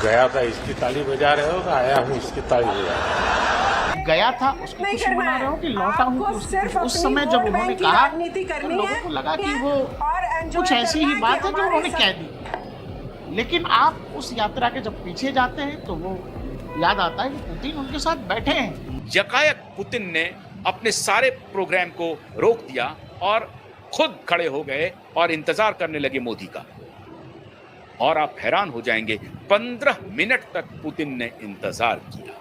गया था इसकी ताली बजा रहे हो, आया हूँ इसकी ताली बजा रहे हो। गया था उसकी खुशी मना रहे हो कि लौटा हूँ तो उसकी खुशी। उस समय जब उन्होंने कहा तो लोगों को लगा कि वो कुछ ऐसी ही बात है जो उन्होंने कह दी। लेकिन आप उस यात्रा के जब पीछे जाते हैं तो वो याद आता है कि पुतिन उनके साथ बैठे हैं। यकायक पुतिन ने अपने सारे प्रोग्राम को रोक दिया और खुद खड़े हो गए और इंतजार करने लगे मोदी का। और आप हैरान हो जाएंगे, 15 मिनट तक पुतिन ने इंतजार किया।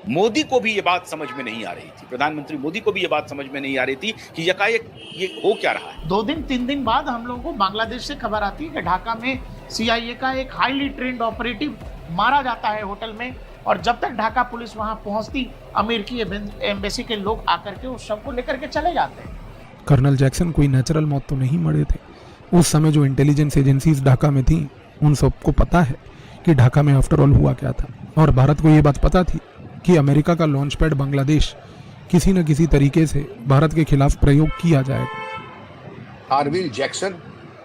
मोदी को भी ये बात समझ में नहीं आ रही थी, प्रधानमंत्री मोदी को भी ये बात समझ में नहीं आ रही थी कि यकायक ये हो क्या रहा है। 2 दिन 3 दिन बाद हम लोगों को बांग्लादेश से खबर आती है कि ढाका में CIA का एक हाईली ट्रेंड ऑपरेटिव मारा जाता है होटल में। और जब तक ढाका पुलिस वहां पहुंचती, अमेरिकी एम्बेसी के लोग आकर के उस शव को लेकर के चले जाते हैं। कर्नल जैक्सन कोई नेचुरल मौत तो नहीं मरे थे। उस समय जो इंटेलिजेंस एजेंसीज ढाका में थी उन सबको पता है कि ढाका में आफ्टर ऑल हुआ क्या था। और भारत को ये बात पता थी कि अमेरिका का लॉन्च पैड बांग्लादेश किसी न किसी तरीके से भारत के खिलाफ प्रयोग किया जाएगा। कार्विल जैक्सन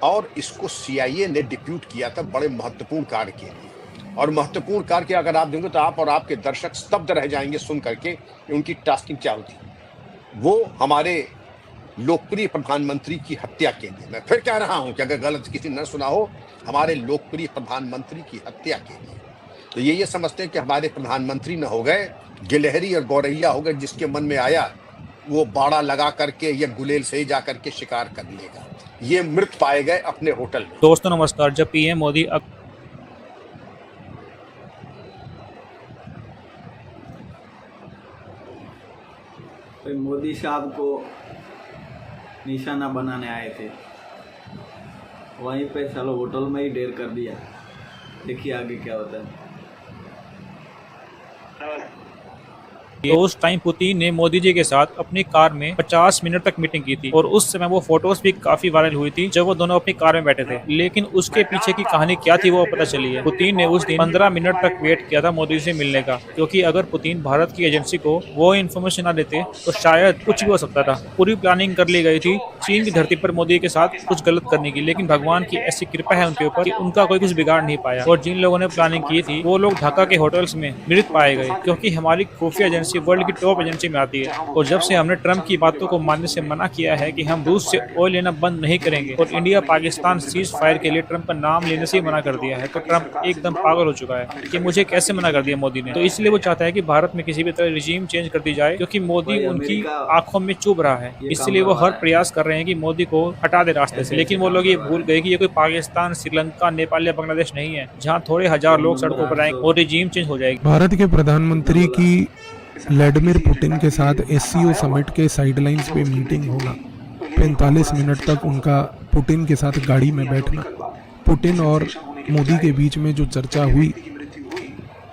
और इसको CIA ने डिप्यूट किया था बड़े महत्वपूर्ण कार्य के लिए। और महत्वपूर्ण कार्य के अगर आप देंगे तो आप और आपके दर्शक स्तब्ध रह जाएंगे सुन करके उनकी टास्किंग क्या होती। वो हमारे लोकप्रिय प्रधानमंत्री की हत्या के लिए, मैं फिर कह रहा हूं कि अगर गलत किसी न सुना हो, हमारे लोकप्रिय प्रधानमंत्री की हत्या के लिए। तो ये समझते हैं कि हमारे प्रधानमंत्री न हो गए, गिलहरी और गौरैया हो गए, जिसके मन में आया वो बाड़ा लगा करके या गुलेल से ही जा करके शिकार कर लेगा। ये मृत पाए गए अपने होटल में। दोस्तों नमस्कार। जब PM मोदी मोदी साहब को निशाना बनाने आए थे, वहीं पे चलो होटल में ही ढेर कर दिया। देखिए आगे क्या होता है। तो उस टाइम पुतिन ने मोदी जी के साथ अपनी कार में 50 मिनट तक मीटिंग की थी और उस समय वो फोटोज भी काफी वायरल हुई थी जब वो दोनों अपनी कार में बैठे थे। लेकिन उसके पीछे की कहानी क्या थी वो पता चली है। पुतिन ने उस दिन 15 मिनट तक वेट किया था मोदी से मिलने का, क्योंकि अगर पुतिन भारत की एजेंसी को वो इन्फॉर्मेशन ना देते तो शायद कुछ भी हो सकता था। पूरी प्लानिंग कर ली गई थी चीन की धरती पर मोदी के साथ कुछ गलत करने की, लेकिन भगवान की ऐसी कृपा है उनके ऊपर कि उनका कोई कुछ बिगाड़ नहीं पाया। और जिन लोगों ने प्लानिंग की थी वो लोग ढाका के होटल्स में मृत पाए गए, क्योंकि हमारी खुफिया एजेंसी वर्ल्ड की टॉप एजेंसी में आती है। और जब से हमने ट्रम्प की बातों को मानने से मना किया है कि हम रूस से ऑयल लेना बंद नहीं करेंगे और इंडिया पाकिस्तान सीज फायर के लिए ट्रम्प का नाम लेने से ही मना कर दिया है, तो ट्रम्प एकदम पागल हो चुका है कि मुझे कैसे मना कर दिया मोदी ने। तो इसलिए वो चाहता है कि भारत में किसी भी तरह रिजीम चेंज कर दी जाए, क्योंकि मोदी उनकी आंखों में चुभ रहा है। इसलिए वो हर प्रयास कर रहे हैं कि मोदी को हटा दे रास्ते से। लेकिन वो लोग ये भूल गए कि ये कोई पाकिस्तान, श्रीलंका, नेपाल या बांग्लादेश नहीं है जहाँ थोड़े हजार लोग सड़कों पर आएंगे और रिजीम चेंज हो जाएगी। भारत के प्रधानमंत्री की व्लादिमीर पुतिन के साथ SCO समिट के साइडलाइंस पे मीटिंग होना, 45 मिनट तक उनका पुतिन के साथ गाड़ी में बैठना, पुतिन और मोदी के बीच में जो चर्चा हुई,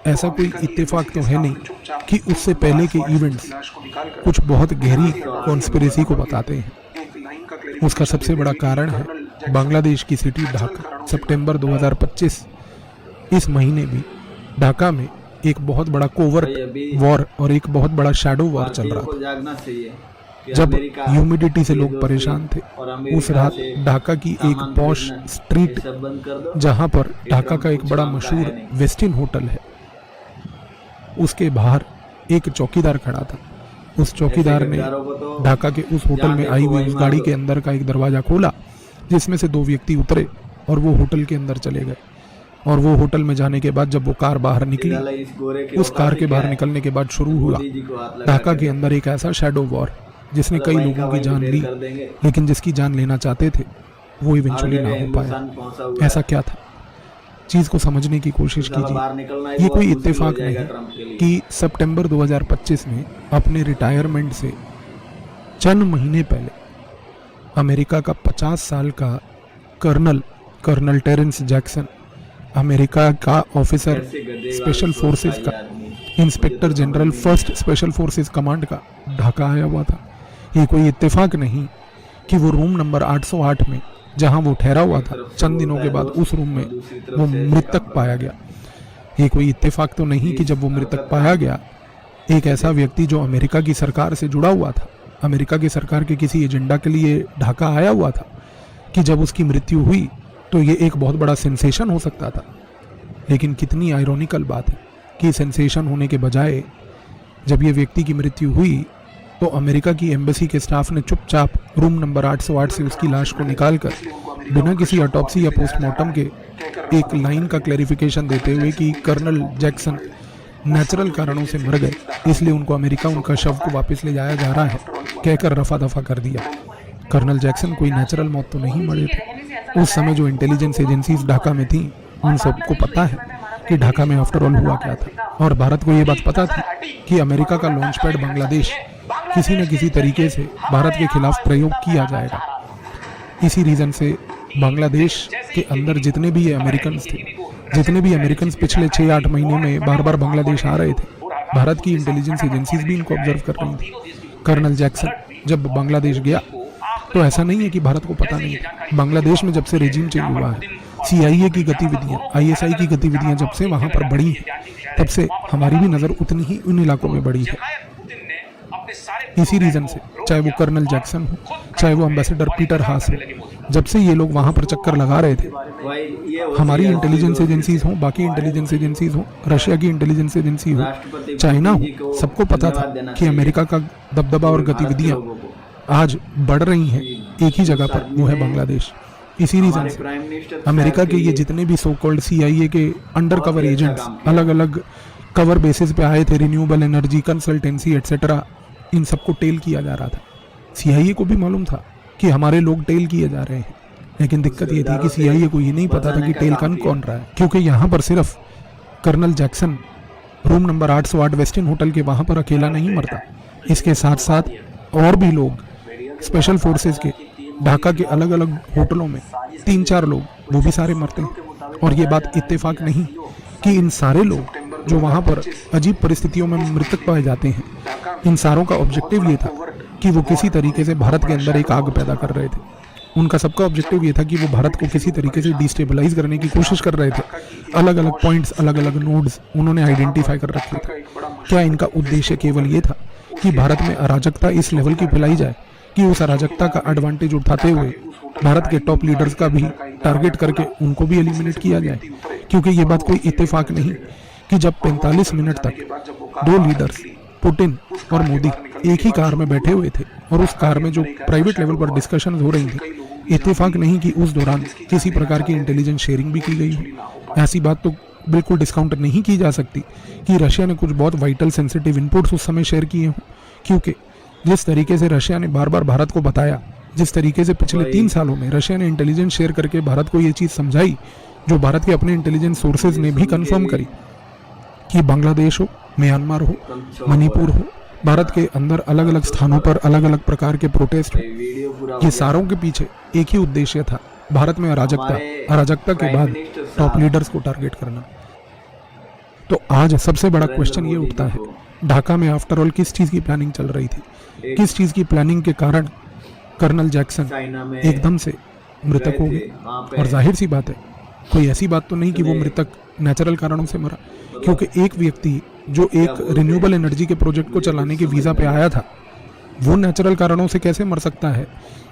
ऐसा कोई इत्तेफाक तो है नहीं कि उससे पहले के इवेंट्स कुछ बहुत गहरी कॉन्स्पिरेसी को बताते हैं। उसका सबसे बड़ा कारण है बांग्लादेश की सिटी ढाका। सितंबर 2025 इस महीने भी ढाका में एक बहुत बड़ा कोवर्ट वॉर और एक बहुत बड़ा शैडो वॉर चल रहा था। जब ह्यूमिडिटी से लोग परेशान थे, उस रात ढाका की एक पॉश स्ट्रीट, जहां पर ढाका का एक बड़ा मशहूर वेस्टिन होटल है, उसके बाहर एक चौकीदार खड़ा था। उस चौकीदार ने ढाका के उस होटल में आई हुई उस गाड़ी के अंदर का एक दरवाजा खोला, जिसमें से 2 व्यक्ति उतरे और वो होटल के अंदर चले गए। और वो होटल में जाने के बाद जब वो कार बाहर निकली, उस कार के बाहर निकलने के बाद शुरू हुआ ढाका के अंदर एक ऐसा शैडो वॉर जिसने कई लोगों की जान ली, लेकिन जिसकी जान लेना चाहते थे वो इवेंचुअली ना हो पाया। ऐसा क्या था, चीज को समझने की कोशिश कीजिए। ये कोई इत्तेफाक नहीं कि सितंबर 2025 में अपने रिटायरमेंट से चंद महीने पहले अमेरिका का 50 साल का कर्नल टेरेंस जैक्सन, अमेरिका का ऑफिसर, स्पेशल फोर्सेस का inspector general, first special forces command का, ढाका आया हुआ था। ये कोई इत्तेफाक नहीं कि वो रूम नंबर 808 में जहां वो ठहरा हुआ था, चंद दिनों के बाद उस रूम में वो मृतक पाया गया। ये कोई इत्तेफाक तो नहीं कि जब वो मृतक पाया गया, एक ऐसा व्यक्ति जो अमेरिका की सरकार से जुड़ा हुआ था, अमेरिका की सरकार के किसी एजेंडा के लिए ढाका आया हुआ था, कि जब उसकी मृत्यु हुई तो ये एक बहुत बड़ा सेंसेशन हो सकता था। लेकिन कितनी आयरॉनिकल बात है कि सेंसेशन होने के बजाय जब ये व्यक्ति की मृत्यु हुई तो अमेरिका की एम्बेसी के स्टाफ ने चुपचाप रूम नंबर 808 से उसकी लाश को निकालकर बिना किसी ऑटोप्सी या पोस्टमार्टम के एक लाइन का क्लैरिफिकेशन देते हुए कि कर्नल जैक्सन नेचुरल कारणों से मर गए, इसलिए उनको अमेरिका उनका शव को वापस ले जाया जा रहा है, कहकर रफा दफा कर दिया। कर्नल जैक्सन कोई नेचुरल मौत तो नहीं मरे थे। उस समय जो इंटेलिजेंस एजेंसीज ढाका में थी उन सबको पता है कि ढाका में आफ्टर ऑल हुआ क्या था, और भारत को ये बात पता थी कि अमेरिका का लॉन्च पैड बांग्लादेश किसी न किसी तरीके से भारत के खिलाफ प्रयोग किया जाएगा। इसी रीज़न से बांग्लादेश के अंदर जितने भी ये अमेरिकन थे, जितने भी अमेरिकन पिछले 6-8 महीने में बार बार बांग्लादेश आ रहे थे, भारत की इंटेलिजेंस एजेंसीज भी इनको ऑब्जर्व कर रही थी। कर्नल जैक्सन जब बांग्लादेश गया तो ऐसा नहीं है कि भारत को पता नहीं है। बांग्लादेश में जब से रेजिम चेंज हुआ है, CIA की गतिविधियां, ISI की गतिविधियां जब से वहां पर बढ़ी हैं, तब से हमारी भी नज़र उतनी ही उन इलाकों में बढ़ी है। इसी रीज़न से चाहे वो कर्नल जैक्सन हो, चाहे वो एम्बेसडर पीटर हास हो, जब से ये लोग वहां पर चक्कर लगा रहे थे, हमारी इंटेलिजेंस एजेंसीज हो, बाकी इंटेलिजेंस एजेंसीज हो, रशिया की इंटेलिजेंस एजेंसी हो, चाइना हो, सबको पता था कि अमेरिका का दबदबा और गतिविधियां आज बढ़ रही हैं एक ही जगह पर, वो है बांग्लादेश। इसी रीज़न से अमेरिका के ये जितने भी सो कॉल्ड CIA के अंडर कवर एजेंट्स अलग अलग कवर बेसिस पे आए थे, रिन्यूएबल एनर्जी कंसल्टेंसी एटसेट्रा, इन सबको टेल किया जा रहा था। CIA को भी मालूम था कि हमारे लोग टेल किए जा रहे हैं, लेकिन दिक्कत ये थी कि CIA को ये नहीं पता था कि टेल कौन रहा है, क्योंकि यहाँ पर सिर्फ colonel Jackson room number 808 Westin hotel के वहाँ पर अकेला नहीं मरता, इसके साथ साथ और भी लोग स्पेशल फोर्सेस के ढाका के अलग अलग होटलों में 3-4 लोग, वो भी सारे मरते हैं। और ये बात इत्तेफाक नहीं कि इन सारे लोग जो वहाँ पर अजीब परिस्थितियों में मृतक पाए जाते हैं, इन सारों का ऑब्जेक्टिव ये था कि वो किसी तरीके से भारत के अंदर एक आग पैदा कर रहे थे। उनका सबका ऑब्जेक्टिव ये था कि वो भारत को किसी तरीके से डिस्टेबलाइज करने की कोशिश कर रहे थे। अलग अलग पॉइंट्स, अलग अलग नोड्स उन्होंने आइडेंटिफाई कर रखे थे। क्या इनका उद्देश्य केवल ये था कि भारत में अराजकता इस लेवल की फैलाई जाए कि उस अराजकता का एडवांटेज उठाते हुए भारत के टॉप लीडर्स का भी टारगेट करके उनको भी एलिमिनेट किया जाए? क्योंकि ये बात कोई इत्तेफाक नहीं कि जब 45 मिनट तक 2 लीडर्स पुतिन और मोदी एक ही कार में बैठे हुए थे और उस कार में जो प्राइवेट लेवल पर डिस्कशन हो रही थी, इत्तेफाक नहीं कि उस दौरान किसी प्रकार की इंटेलिजेंस शेयरिंग भी की गई हो। ऐसी बात तो बिल्कुल डिस्काउंट नहीं की जा सकती कि रशिया ने कुछ बहुत वाइटल सेंसिटिव इनपुट्स उस समय शेयर किए हों, क्योंकि जिस तरीके से रशिया ने बार बार भारत को बताया, जिस तरीके से पिछले 3 सालों में रशिया ने इंटेलिजेंस शेयर करके भारत को ये चीज़ समझाई, जो भारत के अपने इंटेलिजेंस सोर्सेज ने भी कंफर्म करी कि बांग्लादेश हो, म्यांमार हो, मणिपुर हो, भारत के अंदर अलग अलग स्थानों पर अलग अलग प्रकार के प्रोटेस्ट हो, ये सारों के पीछे एक ही उद्देश्य था, भारत में अराजकता के बाद टॉप लीडर्स को टारगेट करना। तो आज सबसे बड़ा क्वेश्चन ये उठता है, ढाका में आफ्टर ऑल किस चीज़ की प्लानिंग चल रही थी? किस चीज़ की प्लानिंग के कारण कर्नल जैक्सन एकदम से मृतक हो गए? और जाहिर सी बात है, कोई ऐसी बात तो नहीं कि वो मृतक नेचुरल कारणों से मरा, क्योंकि एक व्यक्ति जो एक रिन्यूएबल एनर्जी के प्रोजेक्ट को चलाने के वीज़ा पे आया था, वो नेचुरल कारणों से कैसे मर सकता है,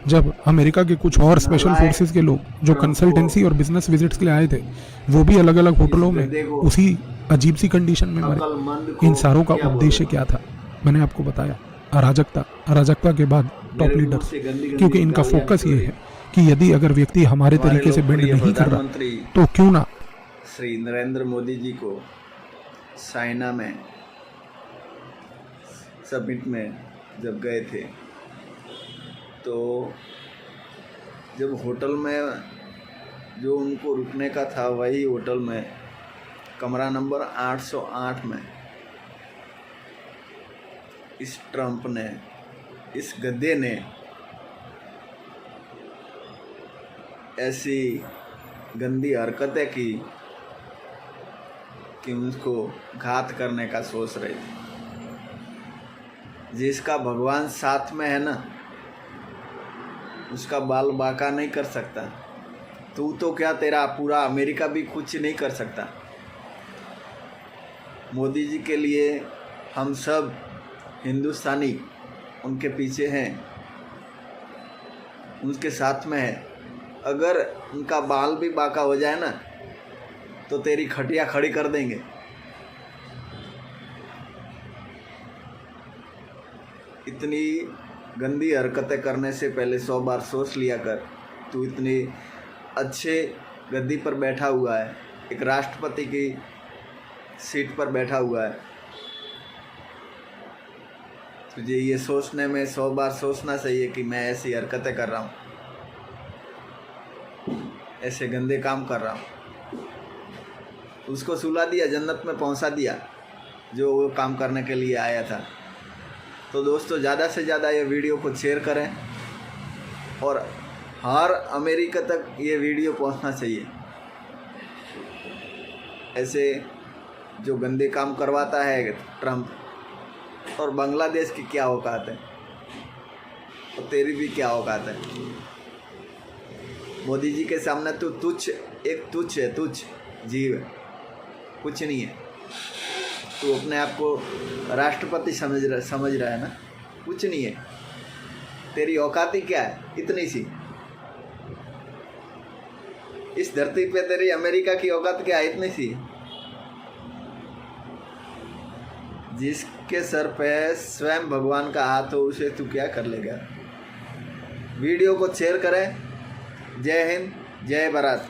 जब अमेरिका के कुछ और स्पेशल फोर्सेस के लोग जो कंसल्टेंसी और बिजनेस विजिट्स के लिए आए थे, वो भी अलग अलग होटलों में उसी अजीब सी कंडीशन में मरे। इन सारों का उद्देश्य क्या था? मैंने आपको बताया, अराजकता के बाद टॉप लीडर्स, क्योंकि इनका फोकस ये है कि यदि अगर व्यक्ति हमारे तरीके से बेंड नहीं कर रहा तो क्यों ना श्री नरेंद्र मोदी जी को चाइना में समिट में जब गए थे, तो जब होटल में जो उनको रुकने का था, वही होटल में कमरा नंबर 808 में इस ट्रंप ने, इस गद्दे ने ऐसी गंदी हरकतें की कि उसको घात करने का सोच रहे थे। जिसका भगवान साथ में है ना, उसका बाल बाका नहीं कर सकता। तू तो क्या, तेरा पूरा अमेरिका भी कुछ नहीं कर सकता। मोदी जी के लिए हम सब हिंदुस्तानी उनके पीछे हैं, उनके साथ में है। अगर उनका बाल भी बाका हो जाए ना, तो तेरी खटिया खड़ी कर देंगे। इतनी गंदी हरकतें करने से पहले 100 बार सोच लिया कर। तू इतनी अच्छे गद्दी पर बैठा हुआ है, एक राष्ट्रपति की सीट पर बैठा हुआ है, तुझे ये सोचने में 100 बार सोचना चाहिए कि मैं ऐसी हरकतें कर रहा हूँ, ऐसे गंदे काम कर रहा हूँ। उसको सुला दिया, जन्नत में पहुँचा दिया जो वो काम करने के लिए आया था। तो दोस्तों, ज़्यादा से ज़्यादा ये वीडियो को शेयर करें और हर अमेरिका तक ये वीडियो पहुंचना चाहिए। ऐसे जो गंदे काम करवाता है ट्रंप, और बांग्लादेश की क्या औकात है और तेरी भी क्या औकात है। मोदी जी के सामने तो तुच्छ है, तुच्छ जीव है, कुछ नहीं है। तू अपने आप को राष्ट्रपति समझ रहा है ना, कुछ नहीं है। तेरी औकात ही क्या है, इतनी सी। इस धरती पे तेरी अमेरिका की औकात क्या है, इतनी सी। जिसके सर पे स्वयं भगवान का हाथ हो उसे तू क्या कर लेगा। वीडियो को शेयर करें। जय हिंद, जय भारत।